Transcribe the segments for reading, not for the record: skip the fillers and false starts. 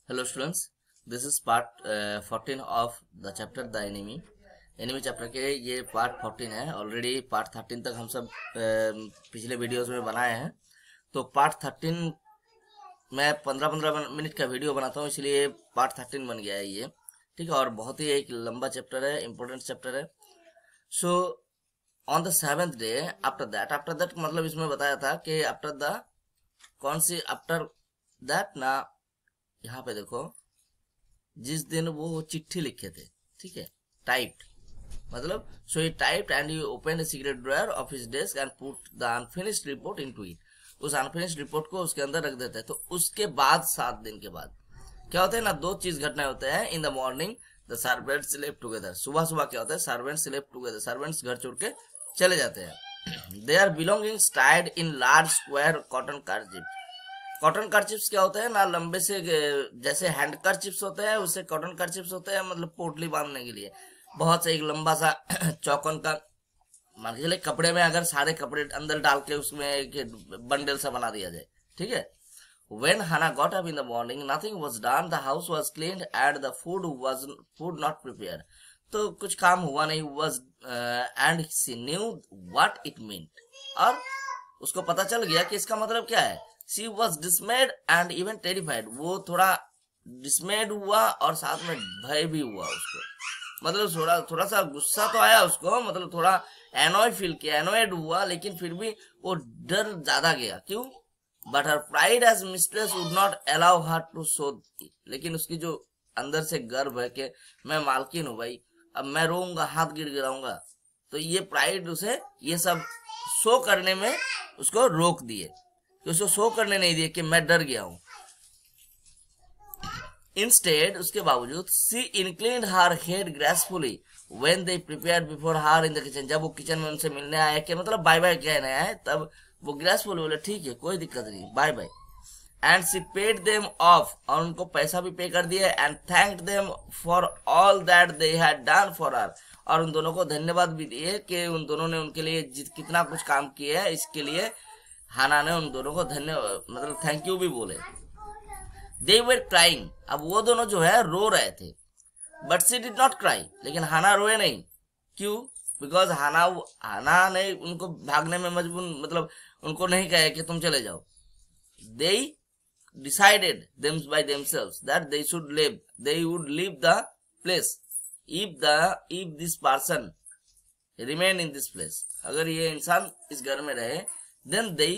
Hello students, this is part 14 of the chapter the enemy. Enemy chapter के ये part 14 है. Already part 13 तक हम सब पिछले वीडियोस में बनाए हैं. तो पार्ट 13 मैं 15-15 मिनट का वीडियो बनाता हूँ, इसलिए पार्ट 13 बन गया है ये. ठीक है, और बहुत ही एक लंबा चैप्टर है, इम्पोर्टेंट चैप्टर है. So on the 7th day after that मतलब इसमें बताया था कि आफ्टर द कौन सी आफ्टर दैट ना, यहाँ पे देखो जिस दिन वो चिट्ठी लिखे थे. ठीक है, टाइप्ड मतलब so he typed and you open the secret drawer of his desk and put the unfinished report into it. उस अनफिनिश्ड रिपोर्ट को उसके अंदर रख देते हैं. तो उसके बाद 7 दिन के बाद क्या होता है ना, दो चीज घटना होते हैं. In the morning the servants slept together. सुबह सुबह क्या होता है, सर्वेंट्स स्लेप्ट टुगेदर, सर्वेंट्स घर छोड़ के चले जाते हैं. They are belongings tied in large square cotton kerchief. Cotton kerchiefs क्या होता है ना, लंबे से जैसे हैंड कर्चिप्स होते हैं उससे कॉटन कर्चिप्स होते हैं, मतलब पोटली बांधने के लिए बहुत से एक लंबा सा चौकन का, मान के चलिए कपड़े में अगर सारे कपड़े अंदर डाल के उसमें एक बंडल सा बना दिया जाए. ठीक है. When Hannah got up in the morning, nothing was done. The house was cleaned and the food not prepared. तो कुछ काम हुआ नहीं, was and she knew what it meant. और उसको पता चल गया कि इसका मतलब क्या है. She was dismayed and even terrified. वो थोड़ा dismayed हुआ और साथ में भय भी हुआ उसको. मतलब थोड़ा सा गुस्सा तो आया उसको, मतलब थोड़ा एनॉय फील किया, एनॉयड हुआ, लेकिन फिर भी वो डर ज्यादा गया. क्यों? But her pride as mistress would not allow her to show. लेकिन उसकी जो अंदर से गर्व है कि मैं मालकिन हूँ भाई, अब मैं रोऊंगा, हाथ गिराऊंगा, तो ये प्राइड उसे ये सब शो करने में उसको रोक दिए, कि उसको शो करने नहीं दिए कि मैं डर गया हूं. Instead, उसके बावजूद she inclined her head gracefully when they prepared before her in the kitchen. जब वो किचन में उनसे मिलने आए, कि मतलब बाय बाय कहने आए, तब वो ग्रेसफुली बोले ठीक है कोई दिक्कत नहीं, bye bye. And she paid them off, और उनको पैसा भी पे कर दिया. And thanked them for all that they had done for her, और उन दोनों को धन्यवाद भी दिए कि उन दोनों ने उनके लिए कितना कुछ काम किया है. इसके लिए हाना ने उन दोनों को धन्यवाद मतलब थैंक यू भी बोले. They were crying. अब वो दोनों जो है रो रहे थे. But she did not cry. लेकिन हाना रोए नहीं. क्यों? Because हाना ने उनको भागने में मजबूर, मतलब उनको नहीं कहे कि तुम चले जाओ. They decided them by themselves that they would leave the place if this person remain in this place. अगर ये इंसान इस घर में रहे, then they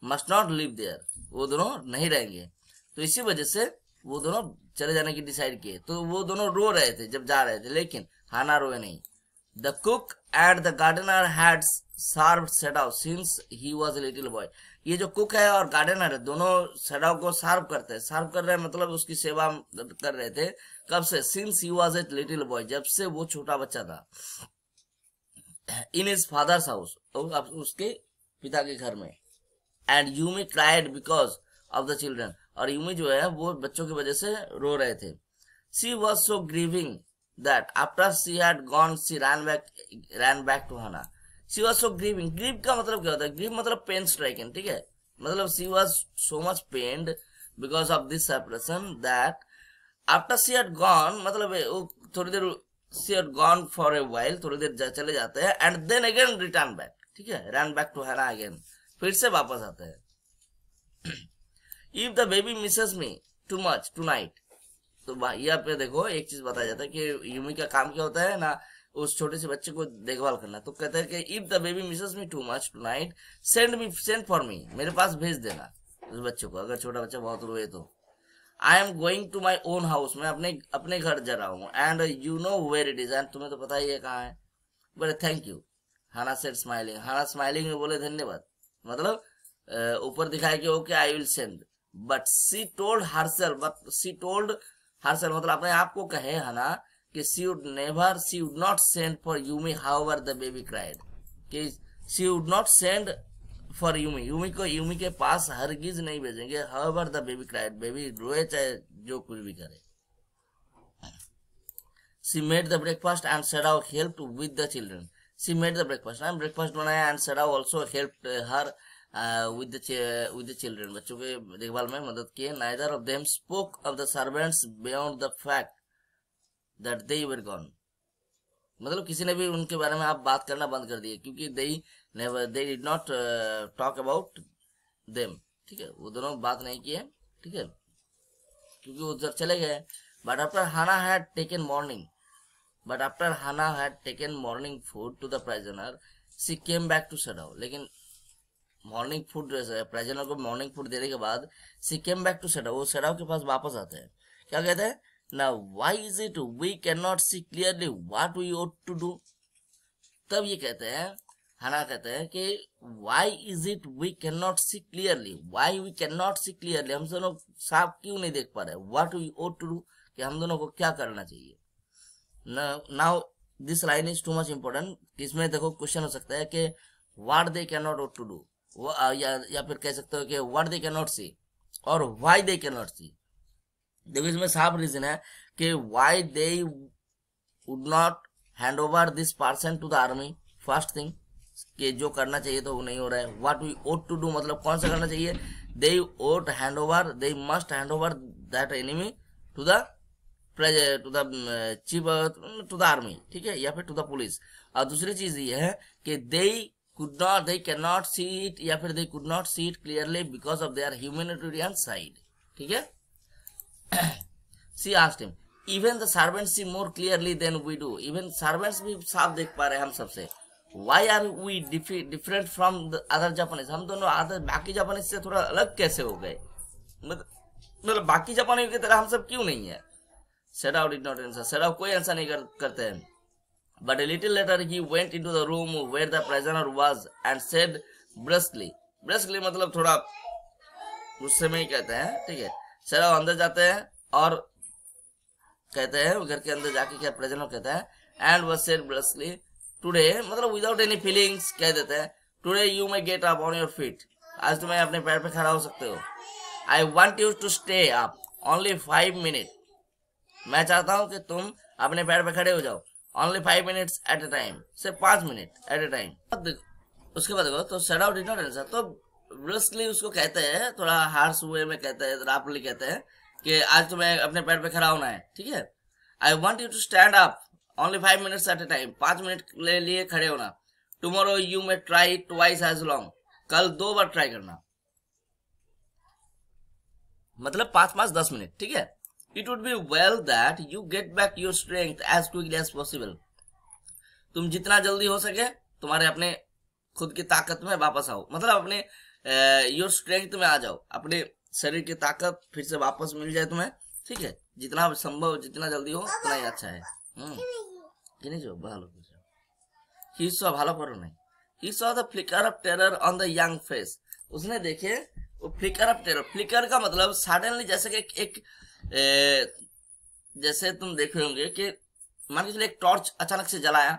must not live there. वो दोनों नहीं रहेंगे. तो इसी वजह से वो दोनों चले जाने की डिसाइड किए. तो वो दोनों रो रहे थे जब जा रहे थे, लेकिन हाना रोए नहीं. The cook and the gardener had served Sadao since he was a little boy. ये जो कुक है और गार्डनर है, दोनों सैडाव को सर्व करते हैं. सर्व कर रहे हैं मतलब उसकी सेवा कर रहे थे. कब से? Since he was a little boy, जब से वो छोटा बच्चा था. इन हिज फादर्स हाउस, उसके पिता के घर में. And Yumi cried because of the children, और यूमी जो है वो बच्चों की वजह से रो रहे थे. She was so grieving that after she had gone she ran back to Hana. She was so grieving. Grieve का मतलब क्या होता है? ग्रीव मतलब पेन स्ट्राइकन. ठीक है, मतलब she was so much pained because of this separation that after she had gone, मतलब थोड़ी देर she had gone for a while, थोड़ी देर चले जाते हैं. And then again return back. ठीक है, run back to Hana again, फिर से वापस आते हैं. If the baby misses me too much tonight, तो यहाँ पे देखो एक चीज बताया जाता है कि यूमी का काम क्या होता है ना, उस छोटे से बच्चे को देखभाल करना. तो कहते हैं कि if the baby misses me too much tonight, send for me, मेरे पास भेज देना उस बच्चे को, अगर छोटा बच्चा बहुत रोए तो. I am going to my own house, मैं अपने घर जा रहा हूँ. And you know where it is, and तुम्हें तो पता ही है कहाँ है. बोले thank you. Hana said smiling. Hana smiling में बोले धन्यवाद, मतलब ऊपर दिखाया कि okay I will send. But she told herself मतलब अपने आप को कहे हना कि she would not send for Yumi however the baby cried. कि she would not send for Yumi. Yumi के पास हरगिज नहीं भेजेंगे. however the baby cried, baby रोए चाहे जो कुछ भी करे. She made the breakfast and Sadao helped with the children. She made the breakfast, and breakfast बनाया, and Sadao also helped her with the children, बच्चों के देखभाल में मदद किए. Neither of them spoke of the servants beyond the fact that they were gone. मतलब किसी ने भी उनके बारे में आप बात करना बंद कर दिए, क्योंकि they did not talk about them. ठीक है, वो दोनों बात नहीं किए. ठीक है, क्योंकि वो उधर चले गए. But after Hana had taken morning food to the prisoner she came back to Sadao. लेकिन मॉर्निंग फूड, प्राइजनर को मॉर्निंग फूड देने के बाद शी केम बैक टू सेडाओ, वो सेडाओ के पास वापस आते हैं. क्या कहते हैं? Now, why is it we cannot see clearly what we ought to do? तब ये कहते हैं, हना कहते हैं कि why is it we cannot see clearly? Why we cannot see clearly? हम दोनों साफ क्यों नहीं देख पा रहे? What we ought to do? कि हम दोनों को क्या करना चाहिए? Now this line is too much important. इसमें देखो क्वेश्चन हो सकता है कि what they cannot ought to do, या फिर कह सकते हो कि what they cannot see और why they cannot see. देखो इसमें साफ रीजन है कि why they would not hand over this person to the army. First thing कि जो करना चाहिए तो वो नहीं हो रहा है. What we ought to do, मतलब कौन सा करना चाहिए? They ought hand over, they must hand over that enemy to the chief, to the army. ठीक है, या फिर टू द पुलिस. और दूसरी चीज ये है कि they can not see it, या फिर they could not see it clearly because of their humanitarian side. ठीक है. She asked him, even the servants see more clearly than we do. Even servants भी साफ देख पा रहे हैं हम सबसे. Why are we different from the other Japanese? हम दोनों बाकी जापानीज से थोड़ा अलग कैसे हो गए? मतलब बाकी जापानी की तरह हम सब क्यों नहीं है? Sedao did not answer. Sedao कोई आंसर नहीं करते हैं. But a little later he went into the room where the prisoner was and said brusquely. Brusquely मतलब थोड़ा गुस्से में ही कहते हैं. ठीक है, Sedao अंदर जाते हैं और कहते हैं, घर के अंदर जाके क्या प्रेजेंट कहता है, and was said brusquely today, मतलब विदाउट एनी फीलिंग्स कह देते हैं, today you may get up on your feet. आज तुम्हें अपने पैर पे खड़ा हो सकते हो. I want you to stay up only 5 minute. मैं चाहता हूं कि तुम अपने पैर पे खड़े हो जाओ. Only 5 minutes at a time, सिर्फ 5 मिनट एट ए टाइम. उसके बाद देखो तो सेडाओ डिड नॉट आंसर. तो ब्रस्कली उसको कहते हैं, थोड़ा हार्श वे में कहते हैं, रापली कहते हैं कि आज तुम्हें अपने पैर पे खड़ा होना है. ठीक है. I want you to stand up only 5 minutes at a time. 5 minute के लिए खड़े होना. Tomorrow you may try twice as long. कल 2 बार ट्राई करना, मतलब 5-5 10 मिनट. ठीक है. It would be well that you get back your strength as quickly as possible. तुम जितना जल्दी हो सके तुम्हारे अपने खुद की ताकत में वापस आओ, मतलब अपने योर स्ट्रेंथ में आ जाओ, अपने शरीर की ताकत फिर से वापस मिल जाए तुम्हें. ठीक है, जितना संभव जितना जल्दी हो उतना ही अच्छा है. He saw ভালো করো নাই. He saw the flicker of terror on the young face. उसने देखे वो फ्लिकर ऑफ टेरर. फ्लिकर का मतलब सडनली, जैसे कि एक जैसे तुम देखे होंगे कि मान के चलिए एक टॉर्च अचानक से जलाया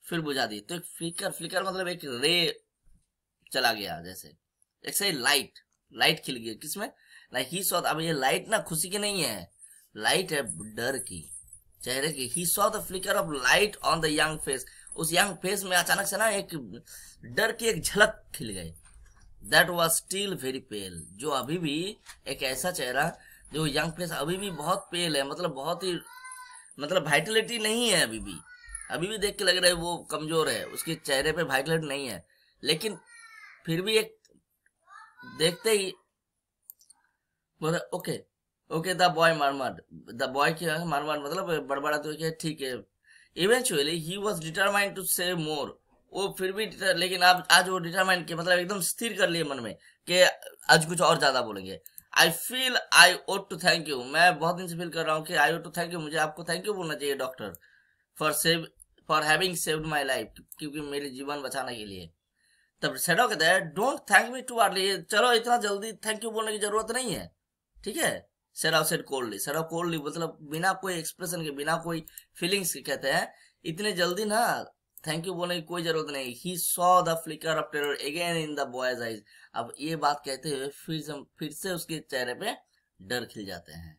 फिर बुझा दी, तो एक फ्लिकर मतलब एक रे चला गया, जैसे एक सही लाइट खिल गई. किसमें? Like he saw. अब ये लाइट ना खुशी की नहीं है, लाइट है डर की, चेहरे की. He saw the flicker of light on the young face. उस यंग फेस में अचानक से ना एक डर की एक झलक खिल गई. दैट वाज स्टिल वेरी पेल. जो अभी भी एक ऐसा चेहरा, जो यंग फेस अभी भी बहुत पेल है, मतलब बहुत ही, मतलब वाइटलिटी नहीं है अभी भी देख के लग रहा है वो कमजोर है, उसके चेहरे पे वाइटलिटी नहीं है. लेकिन फिर भी एक देखते ही बोले okay the boy murmured. The boy क्या मरमर्ड मतलब बड़बड़ा तो क्या, ठीक है. Eventually he was determined to say more. वो फिर भी लेकिन आज वो डिटरमाइंड किया, मतलब एकदम स्थिर कर लिए मन में कि आज कुछ और ज्यादा बोलेंगे. I feel I ought to thank you. मैं बहुत दिन से फील कर रहा हूँ कि I ought to thank you, मुझे आपको थैंक यू बोलना चाहिए doctor, for having saved my life, क्योंकि मेरे जीवन बचाने के लिए. तब सेडो कहता है don't thank me too early. चलो इतना जल्दी थैंक यू बोलने की जरूरत नहीं है. ठीक है. Shadow said coldly. Shadow coldly मतलब बिना कोई एक्सप्रेशन के, बिना कोई फीलिंग्स के कहते हैं इतने जल्दी ना थैंक यू बोलने की कोई जरूरत नहीं. He saw the flicker of terror again in the boy's eyes. अब ये बात कहते हुए फिर से उसके चेहरे पे डर खिल जाते हैं.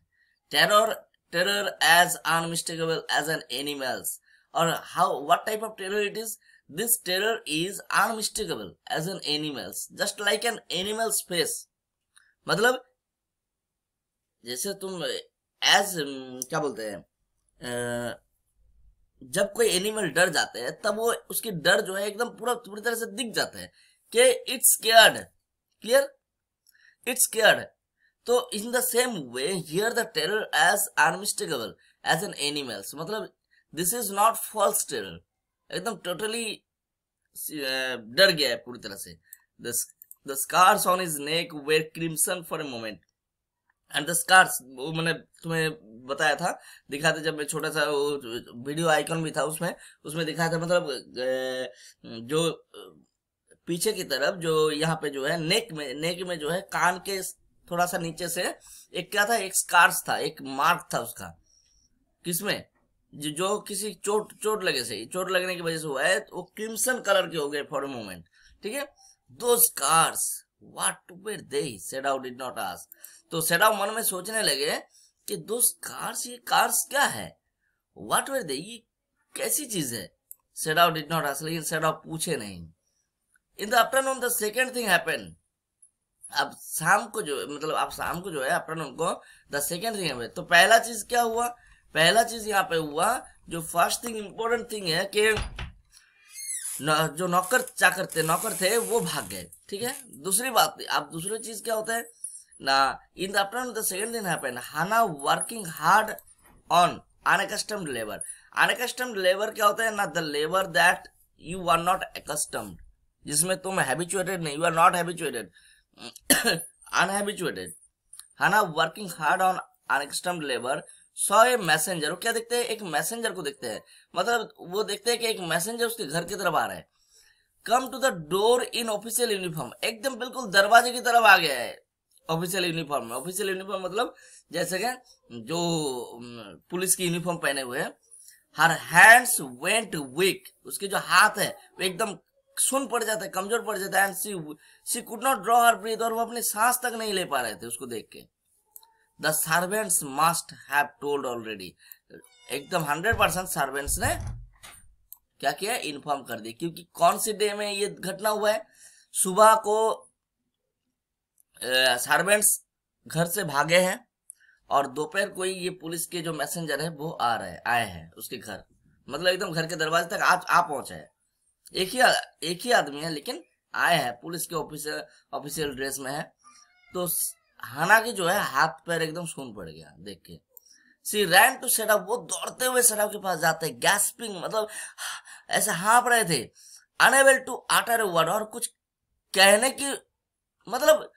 Terror as unmistakable as an animals. और how what type of terror it is? This terror is unmistakable as an animal's, just like an animal's face. मतलब जैसे तुम एज क्या बोलते हैं, जब कोई एनिमल डर जाते हैं तब वो उसकी डर जो है एकदम पूरी तरह से दिख जाता है कि it's scared, clear, it's scared. तो in the same way here the terror as unmistakable as an animals, मतलब this is not false terror, एकदम टोटली डर गया है पूरी तरह से। The scars on his neck were crimson for a moment and the scars, वो मैंने तुम्हें बताया था, दिखा था जब मैं छोटा सा वो वीडियो आइकन भी था उसमें दिखाया था, मतलब जो पीछे की तरफ जो यहाँ पे जो है नेक में जो है कान के थोड़ा सा नीचे से एक क्या था, एक स्कार्स था, एक मार्क था उसका, किसमें, जो किसी चोट लगने की वजह से हुआ है, तो वो क्रिम्सन कलर के हो गए फॉर अ मोमेंट, ठीक है। दो scars what were they, Sadao did not ask. तो सेडाउ मन में सोचने लगे कि दो स्कार्स, ये कार्स क्या है, व्हाट वेर दे, ये कैसी चीज है। सेडाउ डिड नॉट आस्क, लेकिन सेडाउ पूछे नहीं। इन the afternoon the second thing happened, अब शाम को जो है आफ्टरनून को द सेकेंड थिंग है। तो पहला चीज क्या हुआ, पहला चीज यहाँ पे हुआ, जो फर्स्ट थिंग इंपॉर्टेंट थिंग है कि जो नौकर थे वो भाग गए, ठीक है। दूसरी बात, अब दूसरी चीज क्या होता है ना, in the afternoon the second thing happened, Hana working hard on unaccustomed labour. Unaccustomed labour क्या होता है ना, the labour that you are not accustomed, जिसमें तुम हैबिचुएटेड नहीं, you are not habituated, unhabituated. Hana working hard on unaccustomed labour saw a messenger, वो क्या देखते हैं, एक मैसेंजर को देखते हैं, मतलब वो देखते हैं कि एक मैसेंजर उसके घर की तरफ आ रहा है। Come to the door in official uniform, एकदम बिल्कुल दरवाजे की तरफ आ गया है ऑफिशियल यूनिफॉर्म में। ऑफिशियल यूनिफॉर्म मतलब जैसे कि जो पुलिस की यूनिफॉर्म पहने हुए हैं। हर हैंड्स वेंट वीक, उसके जो हाथ है वो एकदम सुन पड़ जाता है, कमजोर पड़ जाता है। And she could not draw her breath, और वो अपनी सांस तक नहीं ले पा रहे थे उसको देख के। The servants must have told already, एकदम 100% सर्वेंट्स ने क्या किया, इन्फॉर्म कर दिया, क्योंकि कौन सी डे में ये घटना हुआ है, सुबह को सर्वेंट्स घर से भागे हैं और दोपहर को ही ये पुलिस के जो मैसेंजर है वो आए हैं उसके घर, मतलब एकदम घर के दरवाजे तक आ पहुंचे हैं। एक ही आदमी है लेकिन आए हैं, पुलिस के ऑफिशियल ड्रेस में है। तो हाना की जो है हाथ पैर एकदम सून पड़ गया देख के। सी रैन टू सेडाउ, वो दौड़ते हुए सेडाउ के पास जाते हैं, गैस्पिंग मतलब ऐसे हाँप रहे थे। Unable to utter a word, और कुछ कहने की मतलब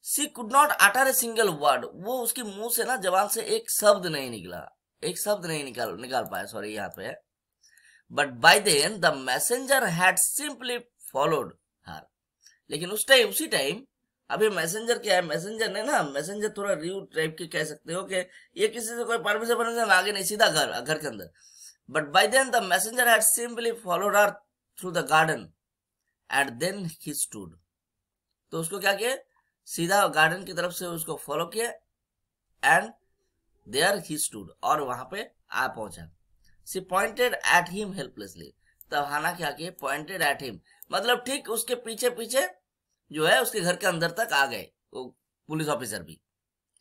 she could not utter a single word, वो उसके मुंह से ना जबान से एक शब्द नहीं निकाल पाया, सॉरी यहाँ पे। But by then the messenger had simply followed her, लेकिन उसी टाइम अभी मैसेंजर क्या है, मैसेंजर थोड़ा रूड टाइप के कह सकते हो कि ये किसी से कोई परमिशन आगे नहीं, सीधा घर के अंदर। But by then the messenger had simply followed her through the garden and then he stood, तो उसको क्या किया, सीधा गार्डन की तरफ से उसको फॉलो किया एंड देयर ही स्टूड, और वहां पे आ पहुंचा। सी पॉइंटेड एट हिम हेल्पलेसली, तब हाना क्या किया, पॉइंटेड एट हिम मतलब ठीक उसके पीछे पीछे जो है उसके घर के अंदर तक आ गए वो पुलिस ऑफिसर भी,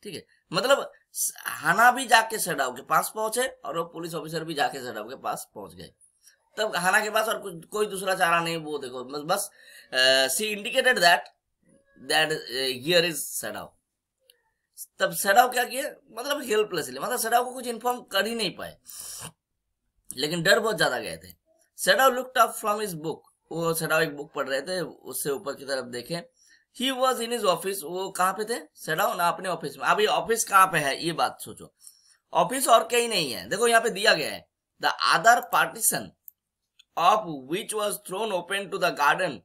ठीक है। मतलब हाना भी जाके सेडाउ के पास पहुंचे और वो पुलिस ऑफिसर भी जाके सेडाउ के पास पहुंच गए। तब हाना के पास और कोई दूसरा चारा नहीं, वो देखो बस सी इंडिकेटेड दैट हियर इज सेडाउ। तब सेडाउ क्या किया, मतलब हेल्पलेसली, मतलब सेडाउ को कुछ इन्फॉर्म कर ही नहीं पाए, लेकिन डर बहुत ज्यादा गए थे। Sadao looked up from his book, वो सेडाउ एक बुक पढ़ रहे थे, उससे ऊपर की तरफ देखे। He was in his office, वो कहाँ पे थे सेडाउ ना, अपने ऑफिस में। अभी ऑफिस कहाँ पे है ये बात सोचो, ऑफिस और कहीं नहीं है, देखो यहाँ पे दिया गया है the other partition of which was thrown open to the garden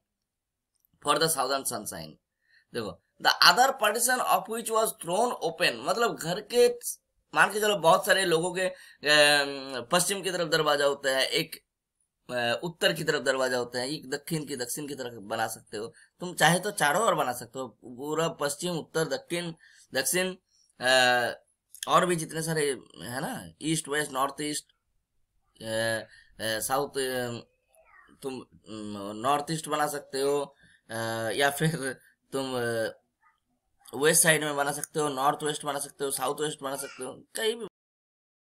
for the southern sunshine. देखो the other partition of which was thrown open, मतलब घर के मान के चलो बहुत सारे लोगों के पश्चिम की तरफ दरवाजा होता है, एक उत्तर की तरफ दरवाजा होता है, एक दक्षिण की तरफ बना सकते हो, तुम चाहे तो चारों ओर बना सकते हो, पूरा पश्चिम उत्तर दक्षिण और भी जितने सारे है ना, east west north east south तुम नॉर्थ ईस्ट बना सकते हो, या फिर तुम वेस्ट साइड में बना सकते हो, नॉर्थ वेस्ट बना सकते हो, साउथ वेस्ट बना सकते हो, कहीं भी